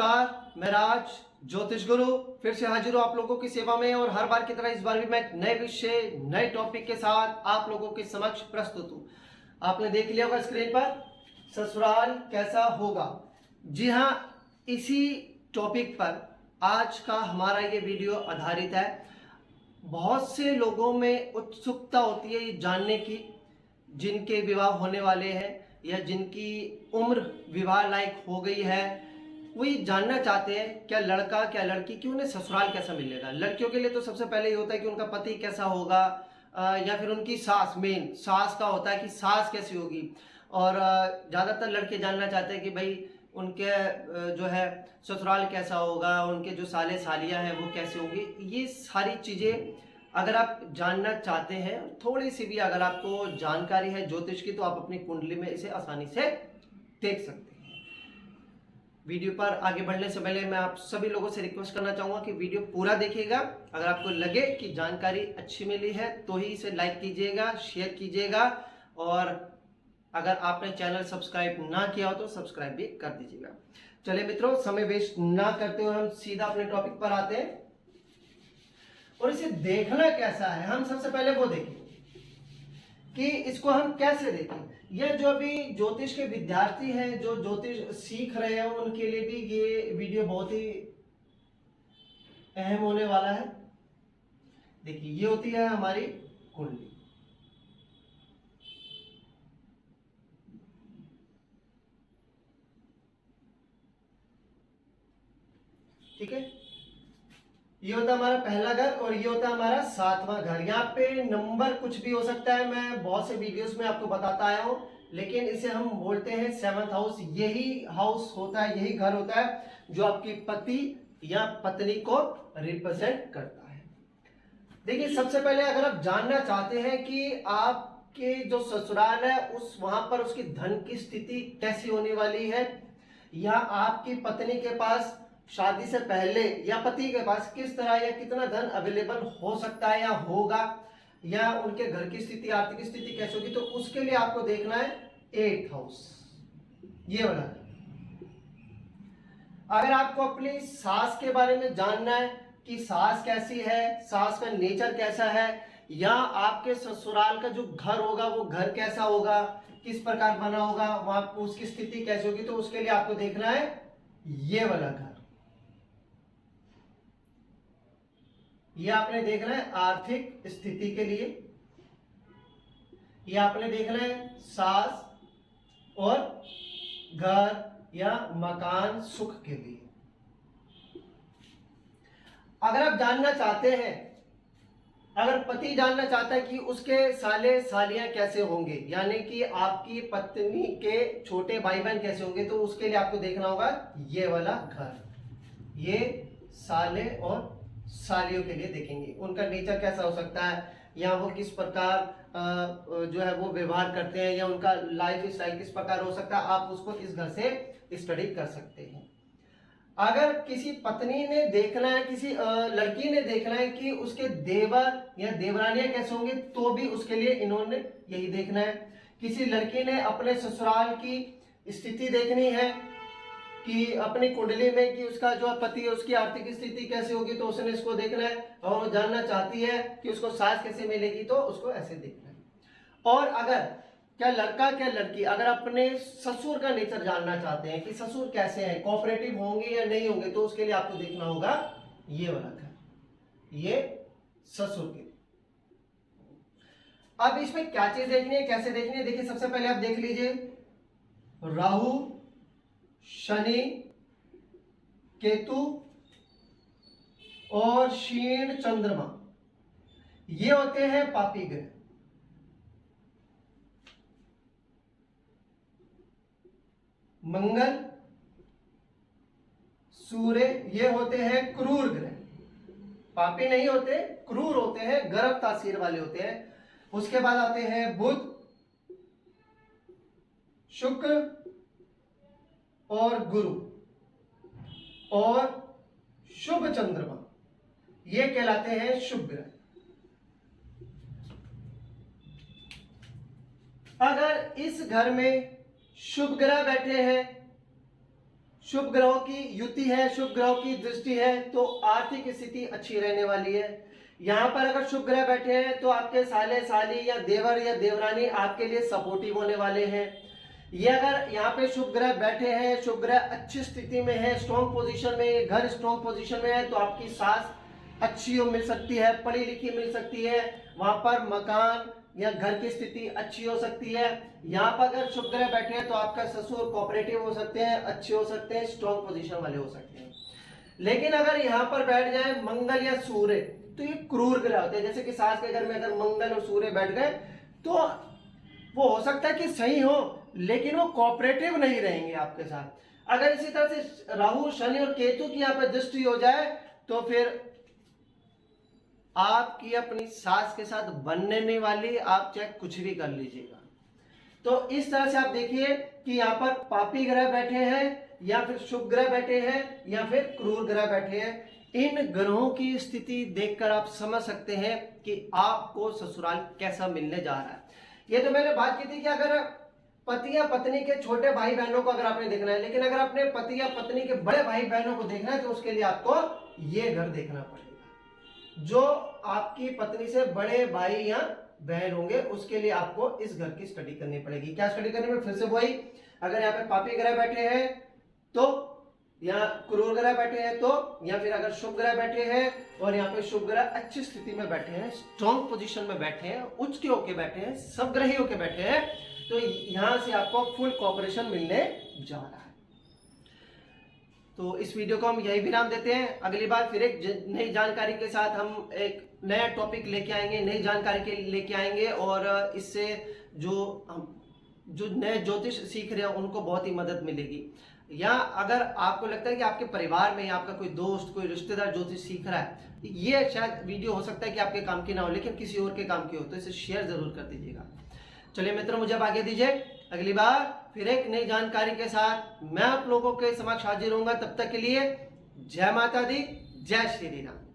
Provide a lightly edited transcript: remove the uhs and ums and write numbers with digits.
नमस्कार, मैं राज ज्योतिष गुरु फिर से हाजिर हूँ आप लोगों की सेवा में। और हर बार की तरह इस बार भी मैं एक नए विषय नए टॉपिक के साथ आप लोगों के समक्ष प्रस्तुत हूँ। आपने देख लिया होगा स्क्रीन पर, ससुराल कैसा होगा। जी हाँ, इसी टॉपिक पर आज का हमारा ये वीडियो आधारित है। बहुत से लोगों में उत्सुकता होती है ये जानने की, जिनके विवाह होने वाले हैं या जिनकी उम्र विवाह लायक हो गई है, वो ये जानना चाहते हैं क्या लड़का क्या लड़की की उन्हें ससुराल कैसा मिलेगा। लड़कियों के लिए तो सबसे पहले ये होता है कि उनका पति कैसा होगा, या फिर उनकी सास, मेन सास का होता है कि सास कैसी होगी। और ज़्यादातर लड़के जानना चाहते हैं कि भाई उनके जो है ससुराल कैसा होगा, उनके जो साले सालियाँ हैं वो कैसे होंगी। ये सारी चीज़ें अगर आप जानना चाहते हैं, थोड़ी सी भी अगर आपको जानकारी है ज्योतिष की, तो आप अपनी कुंडली में इसे आसानी से देख सकते हैं। वीडियो पर आगे बढ़ने से पहले मैं आप सभी लोगों से रिक्वेस्ट करना चाहूंगा कि वीडियो पूरा देखिएगा। अगर आपको लगे कि जानकारी अच्छी मिली है तो ही इसे लाइक कीजिएगा, शेयर कीजिएगा, और अगर आपने चैनल सब्सक्राइब ना किया हो तो सब्सक्राइब भी कर दीजिएगा। चलिए मित्रों, समय वेस्ट ना करते हुए हम सीधा अपने टॉपिक पर आते हैं। और इसे देखना कैसा है, हम सबसे पहले वो देखें कि इसको हम कैसे देखें। यह जो अभी ज्योतिष के विद्यार्थी हैं, जो ज्योतिष सीख रहे हैं, उनके लिए भी ये वीडियो बहुत ही अहम होने वाला है। देखिए, ये होती है हमारी कुंडली। ठीक है, ये होता है हमारा पहला घर और ये होता है हमारा सातवां घर। यहाँ पे नंबर कुछ भी हो सकता है, मैं बहुत से वीडियोस में आपको बताता आया हूँ, लेकिन इसे हम बोलते हैं सेवंथ हाउस। यही हाउस होता है, यही घर होता है जो आपकी पति या पत्नी को रिप्रेजेंट करता है। देखिए, सबसे पहले अगर आप जानना चाहते हैं कि आपके जो ससुराल है उस वहां पर उसकी धन की स्थिति कैसी होने वाली है, या आपकी पत्नी के पास शादी से पहले या पति के पास किस तरह या कितना धन अवेलेबल हो सकता है या होगा, या उनके घर की स्थिति, आर्थिक स्थिति कैसी होगी, तो उसके लिए आपको देखना है 8th हाउस, ये वाला। अगर आपको अपनी सास के बारे में जानना है कि सास कैसी है, सास का नेचर कैसा है, या आपके ससुराल का जो घर होगा वो घर कैसा होगा, किस प्रकार बना होगा, वहां उसकी स्थिति कैसी होगी, तो उसके लिए आपको देखना है ये वाला घर। ये आपने देखना है आर्थिक स्थिति के लिए, ये आपने देखना है सास और घर या मकान सुख के लिए। अगर आप जानना चाहते हैं, अगर पति जानना चाहता है कि उसके साले सालियां कैसे होंगे, यानी कि आपकी पत्नी के छोटे भाई बहन कैसे होंगे, तो उसके लिए आपको देखना होगा ये वाला घर। ये साले और सालियों के लिए देखेंगे, उनका नेचर कैसा हो सकता है, या वो किस प्रकार जो है वो व्यवहार करते हैं, या उनका लाइफ स्टाइल किस प्रकार हो सकता है, आप उसको इस घर से स्टडी कर सकते हैं। अगर किसी पत्नी ने देखना है, किसी लड़की ने देखना है कि उसके देवर या देवरानियां कैसे होंगे, तो भी उसके लिए इन्होंने यही देखना है। किसी लड़की ने अपने ससुराल की स्थिति देखनी है कि अपनी कुंडली में कि उसका जो पति है उसकी आर्थिक स्थिति कैसी होगी, तो उसने इसको देखना है। और वो जानना चाहती है कि उसको सास कैसे मिलेगी, तो उसको ऐसे देखना है। और अगर क्या लड़का क्या लड़की अगर अपने ससुर का नेचर जानना चाहते हैं कि ससुर कैसे हैं, कोऑपरेटिव होंगे या नहीं होंगे, तो उसके लिए आपको देखना होगा ये वाला घर, ये ससुर के लिए। अब इसमें क्या चीज देखनी है, कैसे देखनी है, देखिए सबसे पहले आप देख लीजिए राहु, शनि, केतु और क्षीण चंद्रमा, ये होते हैं पापी ग्रह। मंगल, सूर्य, ये होते हैं क्रूर ग्रह। पापी नहीं होते, क्रूर होते हैं, गर्भ तासीर वाले होते हैं। उसके बाद आते हैं बुध, शुक्र और गुरु और शुभ चंद्रमा, ये कहलाते हैं शुभ ग्रह। अगर इस घर में शुभ ग्रह बैठे हैं, शुभ ग्रहों की युति है, शुभ ग्रहों की दृष्टि है, तो आर्थिक स्थिति अच्छी रहने वाली है। यहाँ पर अगर शुभ ग्रह बैठे हैं तो आपके साले साली या देवर या देवरानी आपके लिए सपोर्टिव होने वाले हैं। ये अगर यहाँ पे शुभ ग्रह बैठे हैं, शुभ ग्रह अच्छी स्थिति में है, स्ट्रॉन्ग पोजीशन में, घर स्ट्रॉन्ग पोजीशन में है, तो आपकी सास अच्छी हो मिल सकती है, पढ़ी लिखी मिल सकती है, वहां पर मकान या घर की स्थिति अच्छी हो सकती है। यहाँ पर अगर शुभ ग्रह बैठे हैं तो आपका ससुर कोऑपरेटिव हो सकते हैं, अच्छे हो सकते हैं, स्ट्रॉन्ग पोजीशन वाले हो सकते हैं। लेकिन अगर यहाँ पर बैठ जाए मंगल या सूर्य तो ये क्रूर ग्रह होते हैं। जैसे कि सास के घर में अगर मंगल और सूर्य बैठ गए तो वो हो सकता है कि सही हो लेकिन वो कोऑपरेटिव नहीं रहेंगे आपके साथ। अगर इसी तरह से राहु शनि और केतु की यहाँ पर दृष्टि हो जाए तो फिर आपकी अपनी सास के साथ बनने नहीं वाली, आप चाहे कुछ भी कर लीजिएगा। तो इस तरह से आप देखिए कि यहाँ पर पापी ग्रह बैठे हैं या फिर शुभ ग्रह बैठे हैं या फिर क्रूर ग्रह बैठे हैं। इन ग्रहों की स्थिति देखकर आप समझ सकते हैं कि आपको ससुराल कैसा मिलने जा रहा है। ये तो मैंने बात की थी कि अगर पति या पत्नी के छोटे भाई बहनों को अगर आपने देखना है, लेकिन अगर अपने पति या पत्नी के बड़े भाई बहनों को देखना है तो उसके लिए आपको ये घर देखना पड़ेगा। जो आपकी पत्नी से बड़े भाई या बहन होंगे उसके लिए आपको इस घर की स्टडी करनी पड़ेगी। क्या स्टडी करनी पड़ेगी? फिर से वही, अगर यहाँ पे पापी ग्रह बैठे हैं तो, या क्रूर ग्रह बैठे हैं तो, या फिर अगर शुभ ग्रह बैठे हैं और यहाँ पे शुभ ग्रह अच्छी स्थिति में बैठे हैं, स्ट्रॉन्ग पोजीशन में बैठे हैं, उच्च के होके बैठे हैं, सब ग्रही होके बैठे हैं, तो यहाँ से आपको फुल कॉपरेशन मिलने जा रहा है। तो इस वीडियो को हम यही विराम देते हैं। अगली बार फिर एक नई जानकारी के साथ हम एक नया टॉपिक लेके आएंगे, नई जानकारी के लेके आएंगे, और इससे जो नए ज्योतिष सीख रहे हैं उनको बहुत ही मदद मिलेगी। या अगर आपको लगता है कि आपके परिवार में या आपका कोई दोस्त, कोई रिश्तेदार ज्योतिष सीख रहा है, ये शायद वीडियो हो सकता है कि आपके काम की ना हो लेकिन किसी और के काम की हो, तो इसे शेयर जरूर कर दीजिएगा। चलिए मित्रों, मुझे अब आगे दीजिए। अगली बार फिर एक नई जानकारी के साथ मैं आप लोगों के समक्ष हाजिर होऊंगा। तब तक के लिए जय माता दी, जय श्री राम।